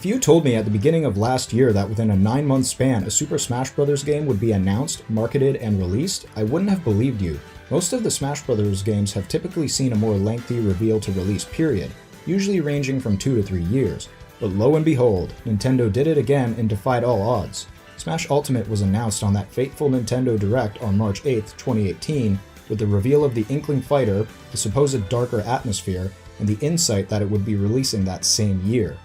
If you told me at the beginning of last year that within a 9-month span a Super Smash Bros. Game would be announced, marketed, and released, I wouldn't have believed you. Most of the Smash Bros. Games have typically seen a more lengthy reveal to release period, usually ranging from 2 to 3 years. But lo and behold, Nintendo did it again and defied all odds. Smash Ultimate was announced on that fateful Nintendo Direct on March 8, 2018, with the reveal of the Inkling Fighter, the supposed darker atmosphere, and the insight that it would be releasing that same year.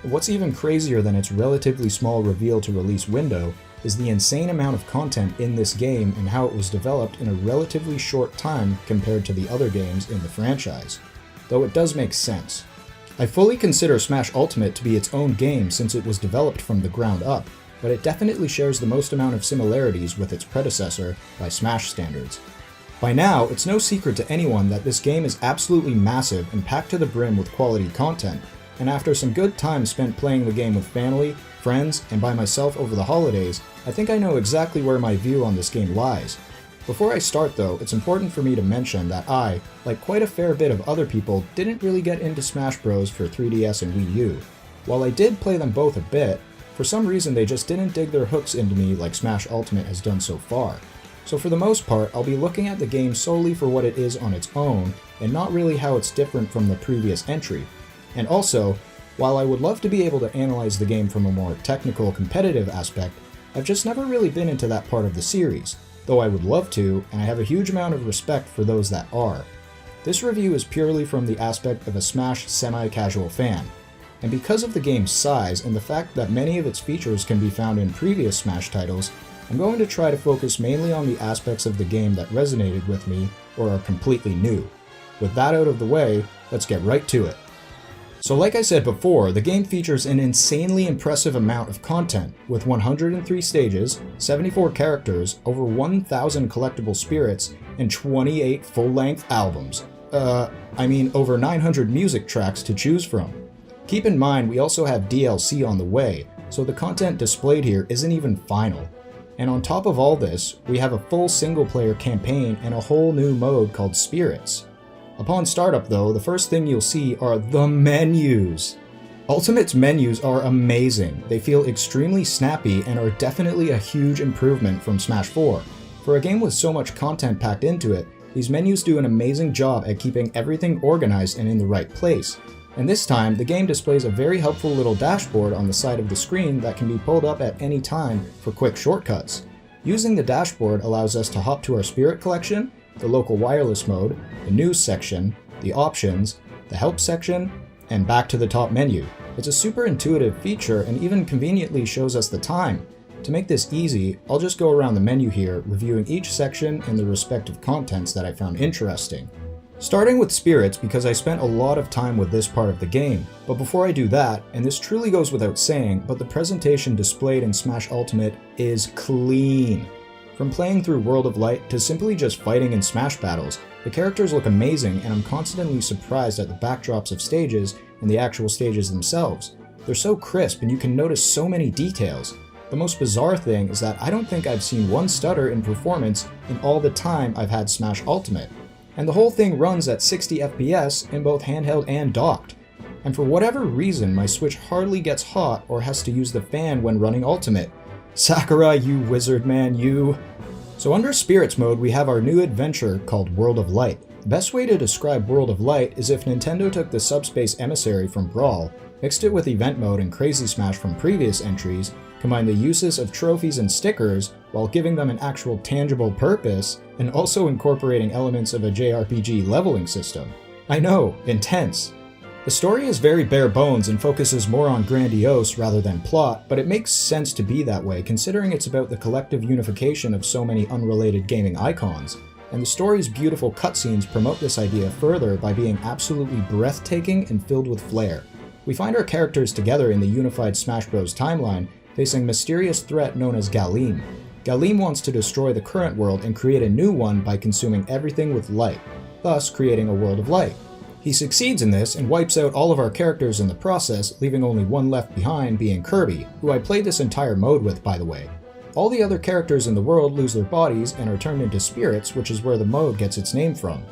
What's even crazier than its relatively small reveal to release window is the insane amount of content in this game and how it was developed in a relatively short time compared to the other games in the franchise. Though it does make sense. I fully consider Smash Ultimate to be its own game since it was developed from the ground up, but it definitely shares the most amount of similarities with its predecessor by Smash standards. By now, it's no secret to anyone that this game is absolutely massive and packed to the brim with quality content, and after some good time spent playing the game with family, friends, and by myself over the holidays, I think I know exactly where my view on this game lies. Before I start though, it's important for me to mention that I, like quite a fair bit of other people, didn't really get into Smash Bros. For 3DS and Wii U. While I did play them both a bit, for some reason they just didn't dig their hooks into me like Smash Ultimate has done so far. So for the most part, I'll be looking at the game solely for what it is on its own, and not really how it's different from the previous entry. And also, while I would love to be able to analyze the game from a more technical, competitive aspect, I've just never really been into that part of the series, though I would love to, and I have a huge amount of respect for those that are. This review is purely from the aspect of a Smash semi-casual fan, and because of the game's size and the fact that many of its features can be found in previous Smash titles, I'm going to try to focus mainly on the aspects of the game that resonated with me or are completely new. With that out of the way, let's get right to it. So like I said before, the game features an insanely impressive amount of content, with 103 stages, 74 characters, over 1,000 collectible spirits, and 28 full-length albums. Over 900 music tracks to choose from. Keep in mind we also have DLC on the way, so the content displayed here isn't even final. And on top of all this, we have a full single-player campaign and a whole new mode called Spirits. Upon startup though, the first thing you'll see are the menus. Ultimate's menus are amazing. They feel extremely snappy and are definitely a huge improvement from Smash 4. For a game with so much content packed into it, these menus do an amazing job at keeping everything organized and in the right place. And this time, the game displays a very helpful little dashboard on the side of the screen that can be pulled up at any time for quick shortcuts. Using the dashboard allows us to hop to our spirit collection, the local wireless mode, the news section, the options, the help section, and back to the top menu. It's a super intuitive feature and even conveniently shows us the time. To make this easy, I'll just go around the menu here, reviewing each section and the respective contents that I found interesting. Starting with Spirits because I spent a lot of time with this part of the game, but before I do that, and this truly goes without saying, but the presentation displayed in Smash Ultimate is clean. From playing through World of Light to simply just fighting in Smash battles, the characters look amazing and I'm constantly surprised at the backdrops of stages and the actual stages themselves. They're so crisp and you can notice so many details. The most bizarre thing is that I don't think I've seen one stutter in performance in all the time I've had Smash Ultimate. And the whole thing runs at 60 FPS in both handheld and docked. And for whatever reason, my Switch hardly gets hot or has to use the fan when running Ultimate. Sakura, you wizard man, you. So under Spirits mode, we have our new adventure called World of Light. The best way to describe World of Light is if Nintendo took the Subspace Emissary from Brawl, mixed it with Event Mode and Crazy Smash from previous entries, combined the uses of trophies and stickers while giving them an actual tangible purpose, and also incorporating elements of a JRPG leveling system. I know, intense. The story is very bare bones and focuses more on grandiose rather than plot, but it makes sense to be that way considering it's about the collective unification of so many unrelated gaming icons, and the story's beautiful cutscenes promote this idea further by being absolutely breathtaking and filled with flair. We find our characters together in the unified Smash Bros. Timeline, facing a mysterious threat known as Galim. Galim wants to destroy the current world and create a new one by consuming everything with light, thus creating a world of light. He succeeds in this and wipes out all of our characters in the process, leaving only one left behind being Kirby, who I played this entire mode with by the way. All the other characters in the world lose their bodies and are turned into spirits, which is where the mode gets its name from.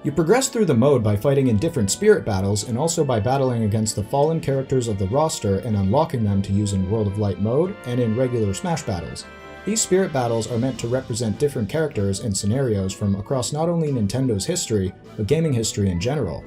You progress through the mode by fighting in different spirit battles and also by battling against the fallen characters of the roster and unlocking them to use in World of Light mode and in regular Smash battles. These spirit battles are meant to represent different characters and scenarios from across not only Nintendo's history, but gaming history in general.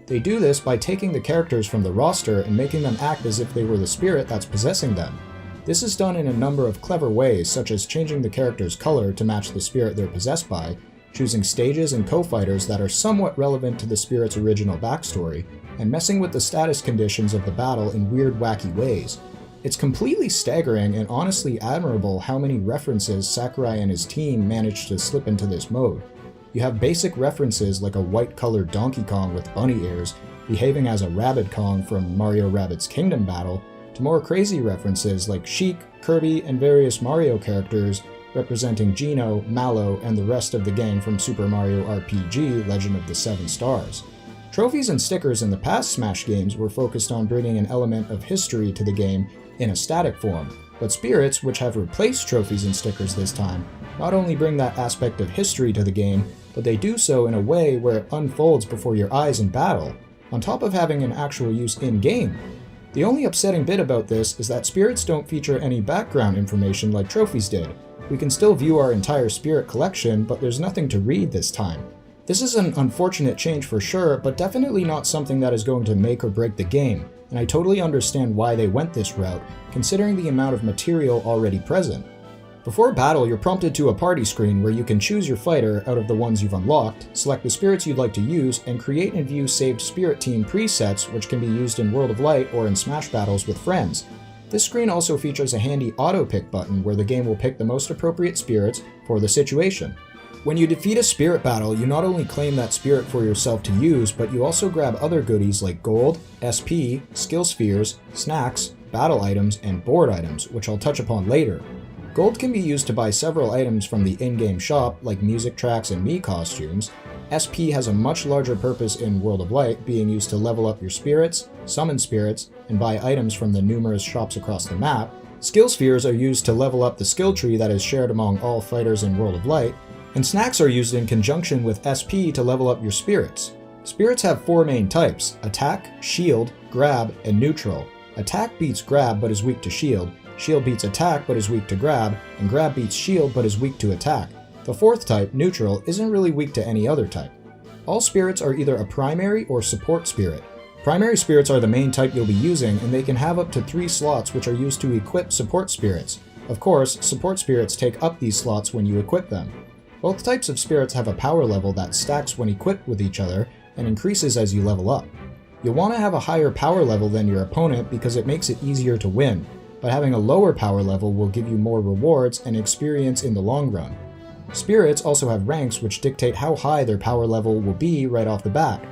They do this by taking the characters from the roster and making them act as if they were the spirit that's possessing them. This is done in a number of clever ways, such as changing the character's color to match the spirit they're possessed by, choosing stages and co-fighters that are somewhat relevant to the spirit's original backstory, and messing with the status conditions of the battle in weird, wacky ways. It's completely staggering and honestly admirable how many references Sakurai and his team managed to slip into this mode. You have basic references like a white-colored Donkey Kong with bunny ears behaving as a Rabbid Kong from Mario Rabbids Kingdom Battle, to more crazy references like Sheik, Kirby, and various Mario characters representing Geno, Mallow, and the rest of the gang from Super Mario RPG Legend of the Seven Stars. Trophies and stickers in the past Smash games were focused on bringing an element of history to the game in a static form, but spirits, which have replaced trophies and stickers this time, not only bring that aspect of history to the game, but they do so in a way where it unfolds before your eyes in battle, on top of having an actual use in-game. The only upsetting bit about this is that spirits don't feature any background information like trophies did. We can still view our entire spirit collection, but there's nothing to read this time. This is an unfortunate change for sure, but definitely not something that is going to make or break the game, and I totally understand why they went this route, considering the amount of material already present. Before battle, you're prompted to a party screen where you can choose your fighter out of the ones you've unlocked, select the spirits you'd like to use, and create and view saved spirit team presets which can be used in World of Light or in Smash battles with friends. This screen also features a handy auto-pick button where the game will pick the most appropriate spirits for the situation. When you defeat a spirit battle, you not only claim that spirit for yourself to use, but you also grab other goodies like gold, SP, skill spheres, snacks, battle items, and board items, which I'll touch upon later. Gold can be used to buy several items from the in-game shop, like music tracks and Mii costumes. SP has a much larger purpose in World of Light, being used to level up your spirits, summon spirits, and buy items from the numerous shops across the map. Skill spheres are used to level up the skill tree that is shared among all fighters in World of Light, and snacks are used in conjunction with SP to level up your spirits. Spirits have four main types: attack, shield, grab, and neutral. Attack beats grab but is weak to shield, shield beats attack but is weak to grab, and grab beats shield but is weak to attack. The fourth type, neutral, isn't really weak to any other type. All spirits are either a primary or support spirit. Primary spirits are the main type you'll be using, and they can have up to 3 slots which are used to equip support spirits. Of course, support spirits take up these slots when you equip them. Both types of spirits have a power level that stacks when equipped with each other and increases as you level up. You'll want to have a higher power level than your opponent because it makes it easier to win, but having a lower power level will give you more rewards and experience in the long run. Spirits also have ranks which dictate how high their power level will be right off the bat.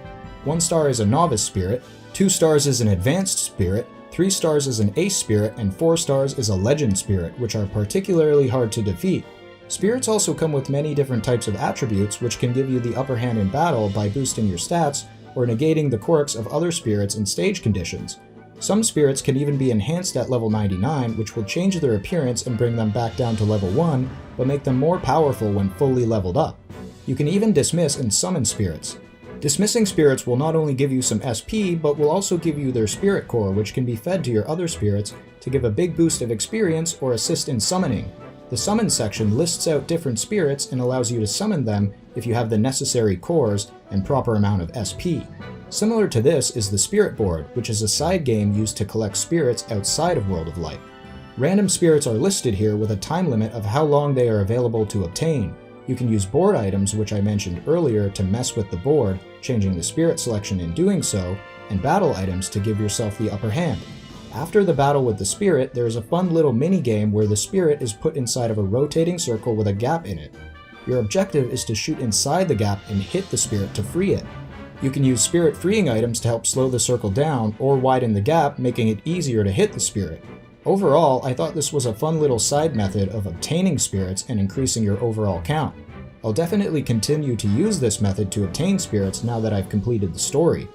1 star is a novice spirit, 2 stars is an advanced spirit, 3 stars is an ace spirit, and 4 stars is a legend spirit, which are particularly hard to defeat. Spirits also come with many different types of attributes which can give you the upper hand in battle by boosting your stats or negating the quirks of other spirits in stage conditions. Some spirits can even be enhanced at level 99, which will change their appearance and bring them back down to level 1, but make them more powerful when fully leveled up. You can even dismiss and summon spirits. Dismissing spirits will not only give you some SP, but will also give you their spirit core, which can be fed to your other spirits to give a big boost of experience or assist in summoning. The summon section lists out different spirits and allows you to summon them if you have the necessary cores and proper amount of SP. Similar to this is the Spirit Board, which is a side game used to collect spirits outside of World of Light. Random spirits are listed here with a time limit of how long they are available to obtain. You can use board items, which I mentioned earlier, to mess with the board, changing the spirit selection in doing so, and battle items to give yourself the upper hand. After the battle with the spirit, there is a fun little mini-game where the spirit is put inside of a rotating circle with a gap in it. Your objective is to shoot inside the gap and hit the spirit to free it. You can use spirit freeing items to help slow the circle down or widen the gap, making it easier to hit the spirit. Overall, I thought this was a fun little side method of obtaining spirits and increasing your overall count. I'll definitely continue to use this method to obtain spirits now that I've completed the story.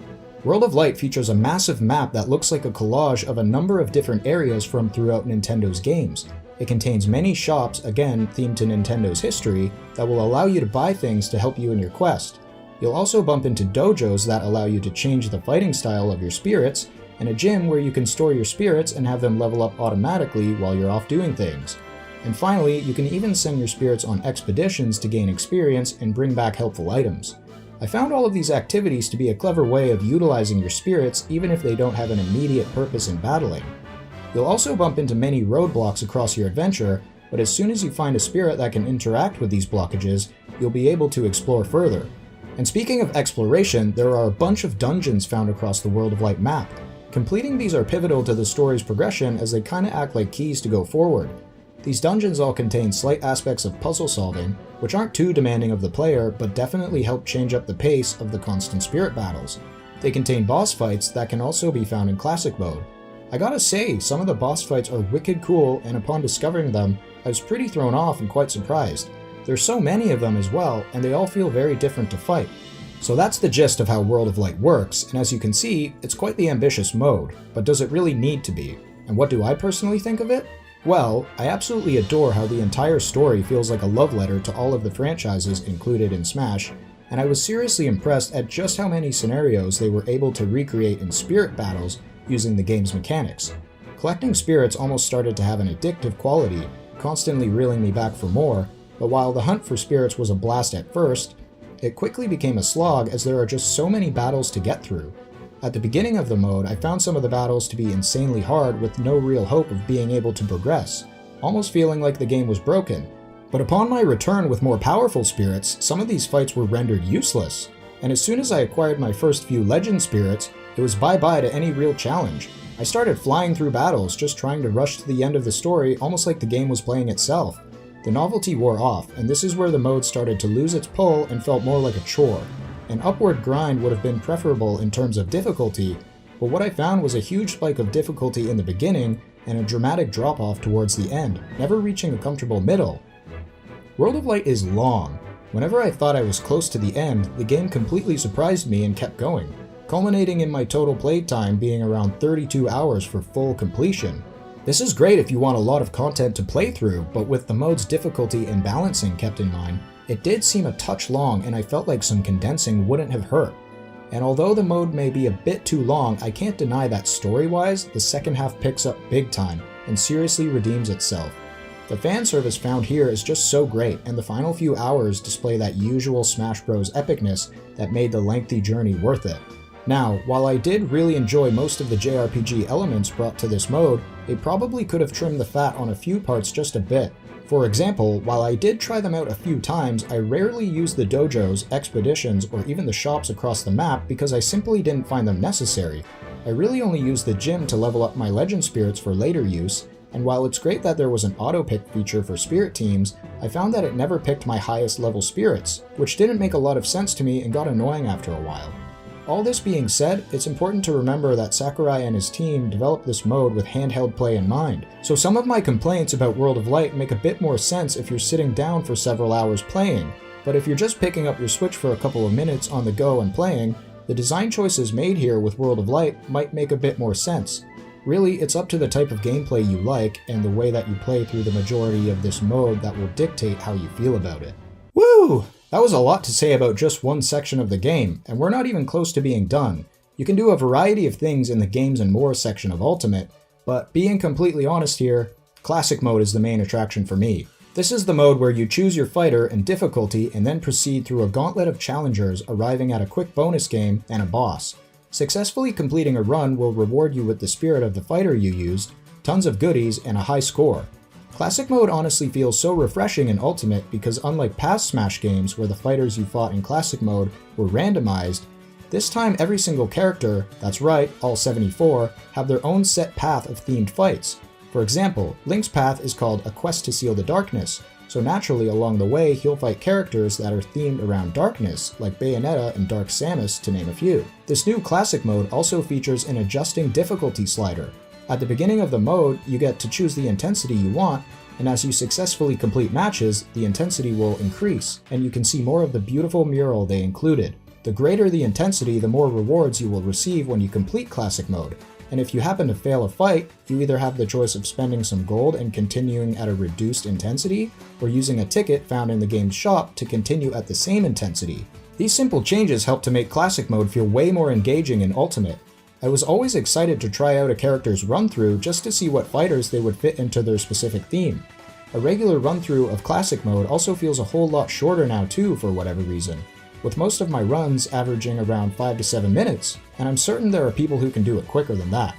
World of Light features a massive map that looks like a collage of a number of different areas from throughout Nintendo's games. It contains many shops, again themed to Nintendo's history, that will allow you to buy things to help you in your quest. You'll also bump into dojos that allow you to change the fighting style of your spirits, and a gym where you can store your spirits and have them level up automatically while you're off doing things. And finally, you can even send your spirits on expeditions to gain experience and bring back helpful items. I found all of these activities to be a clever way of utilizing your spirits even if they don't have an immediate purpose in battling. You'll also bump into many roadblocks across your adventure, but as soon as you find a spirit that can interact with these blockages, you'll be able to explore further. And speaking of exploration, there are a bunch of dungeons found across the World of Light map. Completing these are pivotal to the story's progression as they kinda act like keys to go forward. These dungeons all contain slight aspects of puzzle solving, which aren't too demanding of the player, but definitely help change up the pace of the constant spirit battles. They contain boss fights that can also be found in classic mode. I gotta say, some of the boss fights are wicked cool, and upon discovering them, I was pretty thrown off and quite surprised. There's so many of them as well, and they all feel very different to fight. So that's the gist of how World of Light works, and as you can see, it's quite the ambitious mode, but does it really need to be? And what do I personally think of it? Well, I absolutely adore how the entire story feels like a love letter to all of the franchises included in Smash, and I was seriously impressed at just how many scenarios they were able to recreate in spirit battles using the game's mechanics. Collecting spirits almost started to have an addictive quality, constantly reeling me back for more, but while the hunt for spirits was a blast at first, it quickly became a slog as there are just so many battles to get through. At the beginning of the mode, I found some of the battles to be insanely hard with no real hope of being able to progress, almost feeling like the game was broken. But upon my return with more powerful spirits, some of these fights were rendered useless, and as soon as I acquired my first few legend spirits, it was bye-bye to any real challenge. I started flying through battles, just trying to rush to the end of the story almost like the game was playing itself. The novelty wore off, and this is where the mode started to lose its pull and felt more like a chore. An upward grind would have been preferable in terms of difficulty, but what I found was a huge spike of difficulty in the beginning and a dramatic drop-off towards the end, never reaching a comfortable middle. World of Light is long. Whenever I thought I was close to the end, the game completely surprised me and kept going, culminating in my total playtime being around 32 hours for full completion. This is great if you want a lot of content to play through, but with the mode's difficulty and balancing kept in mind, it did seem a touch long and I felt like some condensing wouldn't have hurt. And although the mode may be a bit too long, I can't deny that story-wise, the second half picks up big time and seriously redeems itself. The fan service found here is just so great, and the final few hours display that usual Smash Bros. Epicness that made the lengthy journey worth it. Now, while I did really enjoy most of the JRPG elements brought to this mode, they probably could have trimmed the fat on a few parts just a bit. For example, while I did try them out a few times, I rarely used the dojos, expeditions, or even the shops across the map because I simply didn't find them necessary. I really only used the gym to level up my legend spirits for later use, and while it's great that there was an auto-pick feature for spirit teams, I found that it never picked my highest level spirits, which didn't make a lot of sense to me and got annoying after a while. All this being said, it's important to remember that Sakurai and his team developed this mode with handheld play in mind, so some of my complaints about World of Light make a bit more sense if you're sitting down for several hours playing, but if you're just picking up your Switch for a couple of minutes on the go and playing, the design choices made here with World of Light might make a bit more sense. Really, it's up to the type of gameplay you like and the way that you play through the majority of this mode that will dictate how you feel about it. Woo! That was a lot to say about just one section of the game, and we're not even close to being done. You can do a variety of things in the Games and More section of Ultimate, but being completely honest here, Classic mode is the main attraction for me. This is the mode where you choose your fighter and difficulty and then proceed through a gauntlet of challengers arriving at a quick bonus game and a boss. Successfully completing a run will reward you with the spirit of the fighter you used, tons of goodies, and a high score. Classic mode honestly feels so refreshing in Ultimate because unlike past Smash games where the fighters you fought in Classic mode were randomized, this time every single character, that's right, all 74, have their own set path of themed fights. For example, Link's path is called A Quest to Seal the Darkness, so naturally along the way he'll fight characters that are themed around darkness, like Bayonetta and Dark Samus to name a few. This new Classic mode also features an adjusting difficulty slider. At the beginning of the mode, you get to choose the intensity you want, and as you successfully complete matches, the intensity will increase, and you can see more of the beautiful mural they included. The greater the intensity, the more rewards you will receive when you complete Classic mode, and if you happen to fail a fight, you either have the choice of spending some gold and continuing at a reduced intensity, or using a ticket found in the game's shop to continue at the same intensity. These simple changes help to make Classic Mode feel way more engaging in Ultimate. I was always excited to try out a character's run-through just to see what fighters they would fit into their specific theme. A regular run-through of Classic Mode also feels a whole lot shorter now too for whatever reason, with most of my runs averaging around 5 to 7 minutes, and I'm certain there are people who can do it quicker than that.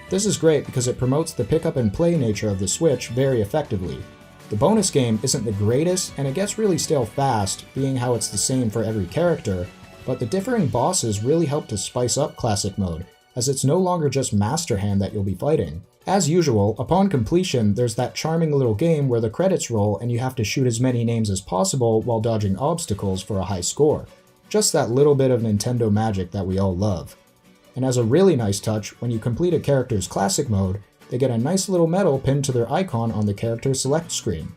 This is great because it promotes the pick up and play nature of the Switch very effectively. The bonus game isn't the greatest, and it gets really stale fast, being how it's the same for every character, but the differing bosses really help to spice up Classic Mode, as it's no longer just Master Hand that you'll be fighting. As usual, upon completion, there's that charming little game where the credits roll and you have to shoot as many names as possible while dodging obstacles for a high score. Just that little bit of Nintendo magic that we all love. And as a really nice touch, when you complete a character's Classic Mode, they get a nice little medal pinned to their icon on the character select screen.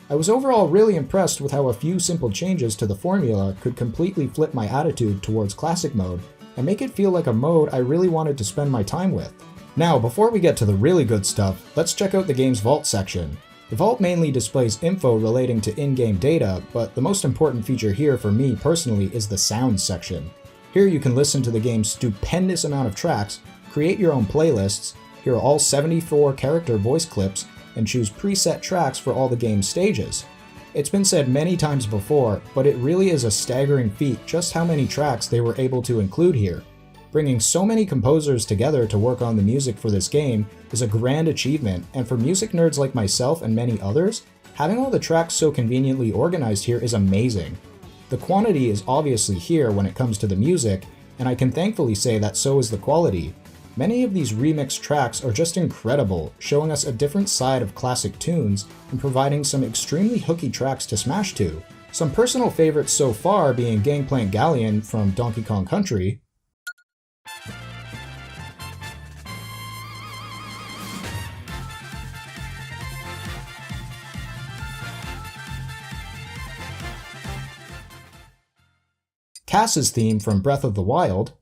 I was overall really impressed with how a few simple changes to the formula could completely flip my attitude towards Classic Mode and make it feel like a mode I really wanted to spend my time with. Now, before we get to the really good stuff, let's check out the game's Vault section. The Vault mainly displays info relating to in-game data, but the most important feature here for me personally is the Sounds section. Here you can listen to the game's stupendous amount of tracks, create your own playlists, hear all 74 character voice clips, and choose preset tracks for all the game's stages. It's been said many times before, but it really is a staggering feat just how many tracks they were able to include here. Bringing so many composers together to work on the music for this game is a grand achievement, and for music nerds like myself and many others, having all the tracks so conveniently organized here is amazing. The quantity is obviously here when it comes to the music, and I can thankfully say that so is the quality. Many of these remixed tracks are just incredible, showing us a different side of classic tunes and providing some extremely hooky tracks to smash to. Some personal favorites so far being Gangplank Galleon from Donkey Kong Country, Cass's theme from Breath of the Wild,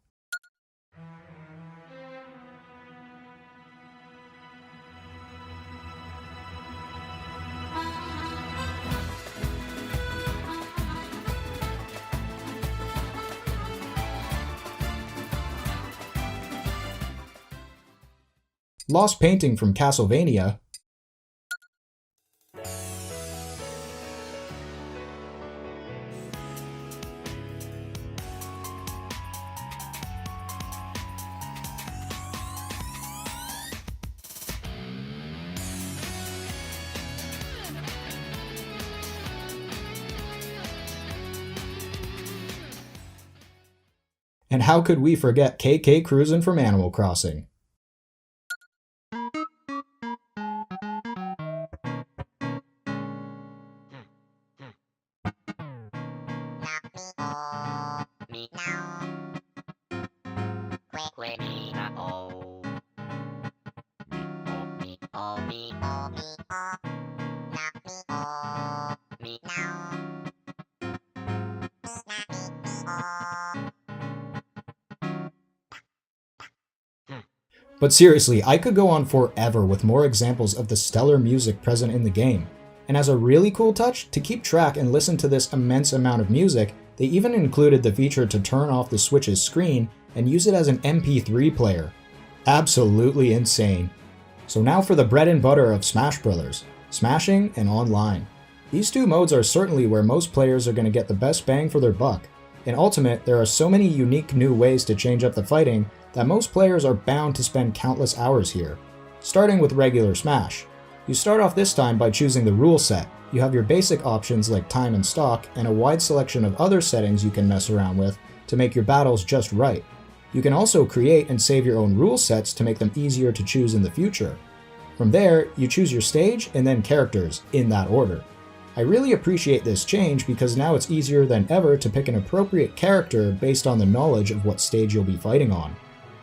Lost Painting from Castlevania, and how could we forget KK Cruisin' from Animal Crossing? But seriously, I could go on forever with more examples of the stellar music present in the game. And as a really cool touch, to keep track and listen to this immense amount of music, they even included the feature to turn off the Switch's screen and use it as an MP3 player. Absolutely insane. So now for the bread and butter of Smash Bros. Smashing and online. These two modes are certainly where most players are going to get the best bang for their buck. In Ultimate, there are so many unique new ways to change up the fighting that most players are bound to spend countless hours here. Starting with regular Smash. You start off this time by choosing the rule set. You have your basic options like time and stock, and a wide selection of other settings you can mess around with to make your battles just right. You can also create and save your own rule sets to make them easier to choose in the future. From there, you choose your stage and then characters, in that order. I really appreciate this change because now it's easier than ever to pick an appropriate character based on the knowledge of what stage you'll be fighting on.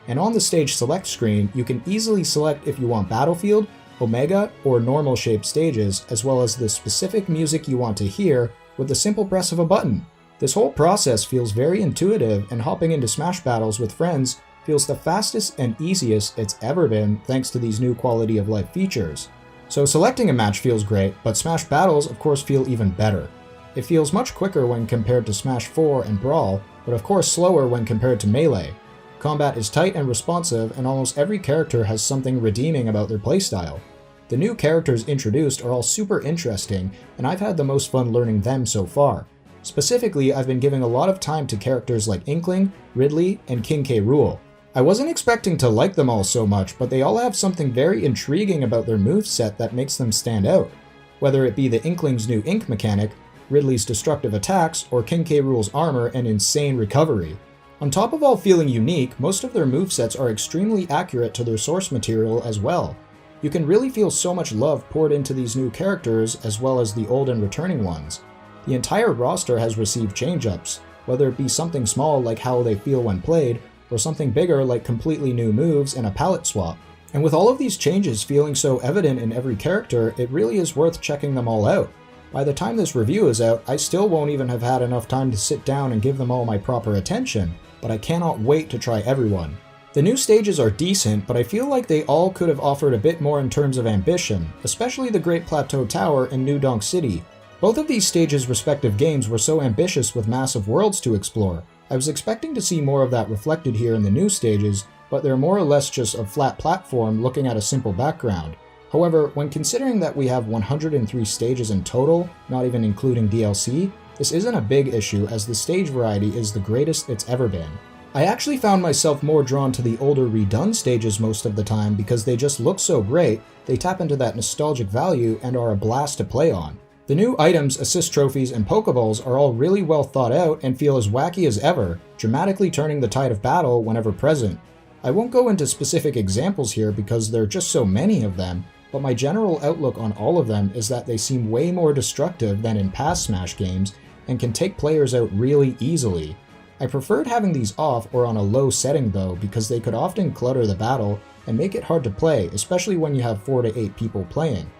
And on the stage select screen, you can easily select if you want Battlefield, Omega, or normal shaped stages, as well as the specific music you want to hear with the simple press of a button. This whole process feels very intuitive, and hopping into Smash battles with friends feels the fastest and easiest it's ever been thanks to these new quality of life features. So selecting a match feels great, but Smash battles of course feel even better. It feels much quicker when compared to Smash 4 and Brawl, but of course slower when compared to Melee. Combat is tight and responsive, and almost every character has something redeeming about their playstyle. The new characters introduced are all super interesting, and I've had the most fun learning them so far. Specifically, I've been giving a lot of time to characters like Inkling, Ridley, and King K. Rool. I wasn't expecting to like them all so much, but they all have something very intriguing about their moveset that makes them stand out. Whether it be the Inkling's new ink mechanic, Ridley's destructive attacks, or King K. Rool's armor and insane recovery. On top of all feeling unique, most of their movesets are extremely accurate to their source material as well. You can really feel so much love poured into these new characters as well as the old and returning ones. The entire roster has received change-ups, whether it be something small like how they feel when played, or something bigger like completely new moves and a palette swap. And with all of these changes feeling so evident in every character, it really is worth checking them all out. By the time this review is out, I still won't even have had enough time to sit down and give them all my proper attention, but I cannot wait to try everyone. The new stages are decent, but I feel like they all could have offered a bit more in terms of ambition, especially the Great Plateau Tower and New Donk City. Both of these stages' respective games were so ambitious with massive worlds to explore. I was expecting to see more of that reflected here in the new stages, but they're more or less just a flat platform looking at a simple background. However, when considering that we have 103 stages in total, not even including DLC, this isn't a big issue as the stage variety is the greatest it's ever been. I actually found myself more drawn to the older redone stages most of the time because they just look so great, they tap into that nostalgic value and are a blast to play on. The new items, assist trophies, and Pokeballs are all really well thought out and feel as wacky as ever, dramatically turning the tide of battle whenever present. I won't go into specific examples here because there are just so many of them, but my general outlook on all of them is that they seem way more destructive than in past Smash games and can take players out really easily. I preferred having these off or on a low setting though because they could often clutter the battle and make it hard to play, especially when you have 4 to 8 people playing.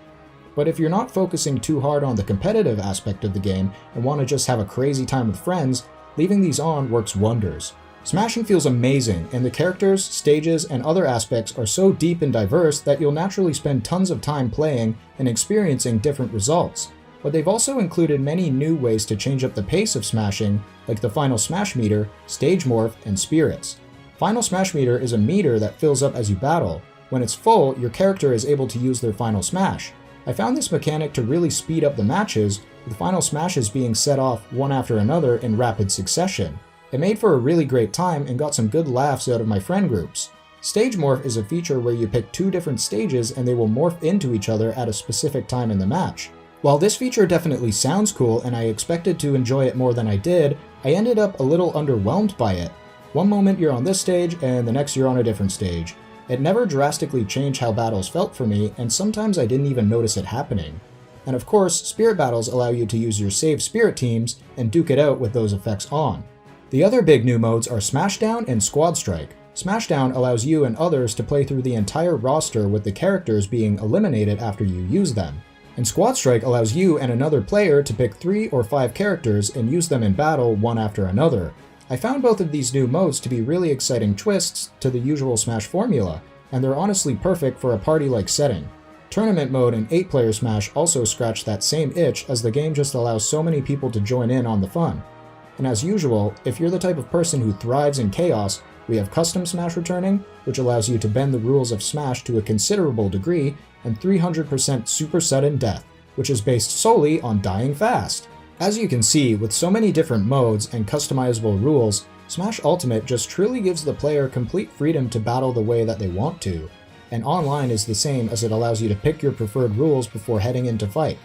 But if you're not focusing too hard on the competitive aspect of the game and want to just have a crazy time with friends, leaving these on works wonders. Smashing feels amazing, and the characters, stages, and other aspects are so deep and diverse that you'll naturally spend tons of time playing and experiencing different results. But they've also included many new ways to change up the pace of smashing, like the Final Smash meter, Stage Morph, and Spirits. Final Smash meter is a meter that fills up as you battle. When it's full, your character is able to use their Final Smash. I found this mechanic to really speed up the matches, with Final Smashes being set off one after another in rapid succession. It made for a really great time and got some good laughs out of my friend groups. Stage Morph is a feature where you pick 2 different stages and they will morph into each other at a specific time in the match. While this feature definitely sounds cool and I expected to enjoy it more than I did, I ended up a little underwhelmed by it. One moment you're on this stage and the next you're on a different stage. It never drastically changed how battles felt for me, and sometimes I didn't even notice it happening. And of course, Spirit Battles allow you to use your saved Spirit teams and duke it out with those effects on. The other big new modes are Smashdown and Squad Strike. Smashdown allows you and others to play through the entire roster with the characters being eliminated after you use them. And Squad Strike allows you and another player to pick 3 or 5 characters and use them in battle one after another. I found both of these new modes to be really exciting twists to the usual Smash formula, and they're honestly perfect for a party-like setting. Tournament mode and 8-player Smash also scratch that same itch as the game just allows so many people to join in on the fun. And as usual, if you're the type of person who thrives in chaos, we have Custom Smash returning, which allows you to bend the rules of Smash to a considerable degree, and 300% Super Sudden Death, which is based solely on dying fast. As you can see, with so many different modes and customizable rules, Smash Ultimate just truly gives the player complete freedom to battle the way that they want to, and online is the same as it allows you to pick your preferred rules before heading into fight.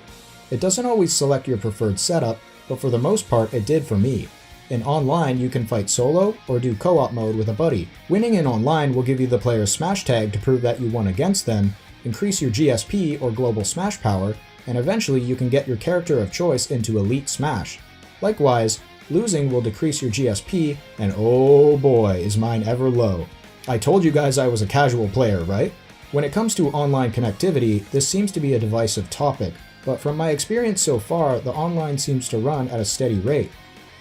It doesn't always select your preferred setup, but for the most part it did for me. In online, you can fight solo or do co-op mode with a buddy. Winning in online will give you the player's Smash tag to prove that you won against them, increase your GSP or Global Smash power, and eventually you can get your character of choice into Elite Smash. Likewise, losing will decrease your GSP, and oh boy is mine ever low. I told you guys I was a casual player, right? When it comes to online connectivity, this seems to be a divisive topic, but from my experience so far, the online seems to run at a steady rate.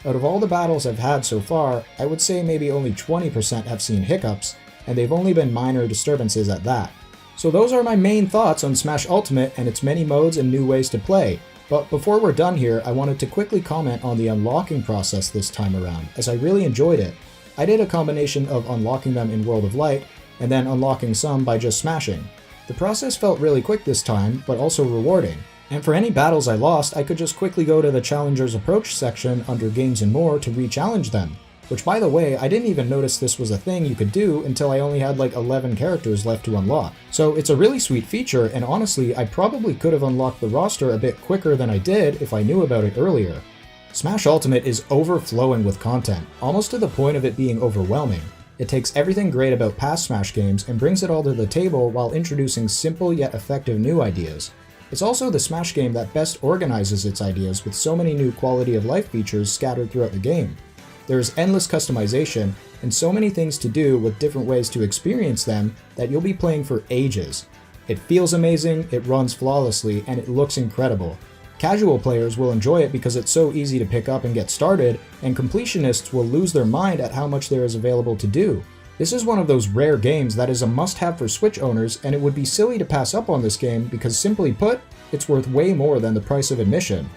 Out of all the battles I've had so far, I would say maybe only 20% have seen hiccups, and they've only been minor disturbances at that. So those are my main thoughts on Smash Ultimate and its many modes and new ways to play. But before we're done here, I wanted to quickly comment on the unlocking process this time around, as I really enjoyed it. I did a combination of unlocking them in World of Light, and then unlocking some by just smashing. The process felt really quick this time, but also rewarding. And for any battles I lost, I could just quickly go to the Challenger's Approach section under Games and More to re-challenge them. Which, by the way, I didn't even notice this was a thing you could do until I only had like 11 characters left to unlock. So it's a really sweet feature, and honestly, I probably could have unlocked the roster a bit quicker than I did if I knew about it earlier. Smash Ultimate is overflowing with content, almost to the point of it being overwhelming. It takes everything great about past Smash games and brings it all to the table while introducing simple yet effective new ideas. It's also the Smash game that best organizes its ideas with so many new quality of life features scattered throughout the game. There is endless customization and so many things to do with different ways to experience them that you'll be playing for ages. It feels amazing, it runs flawlessly, and it looks incredible. Casual players will enjoy it because it's so easy to pick up and get started, and completionists will lose their mind at how much there is available to do. This is one of those rare games that is a must-have for Switch owners, and it would be silly to pass up on this game because, simply put, it's worth way more than the price of admission.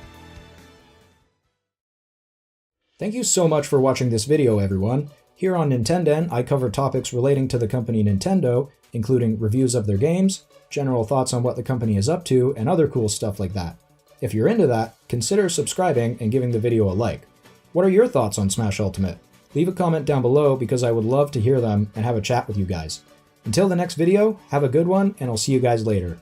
Thank you so much for watching this video, everyone. Here on Nintenden, I cover topics relating to the company Nintendo, including reviews of their games, general thoughts on what the company is up to, and other cool stuff like that. If you're into that, consider subscribing and giving the video a like. What are your thoughts on Smash Ultimate? Leave a comment down below because I would love to hear them and have a chat with you guys. Until the next video, have a good one, and I'll see you guys later.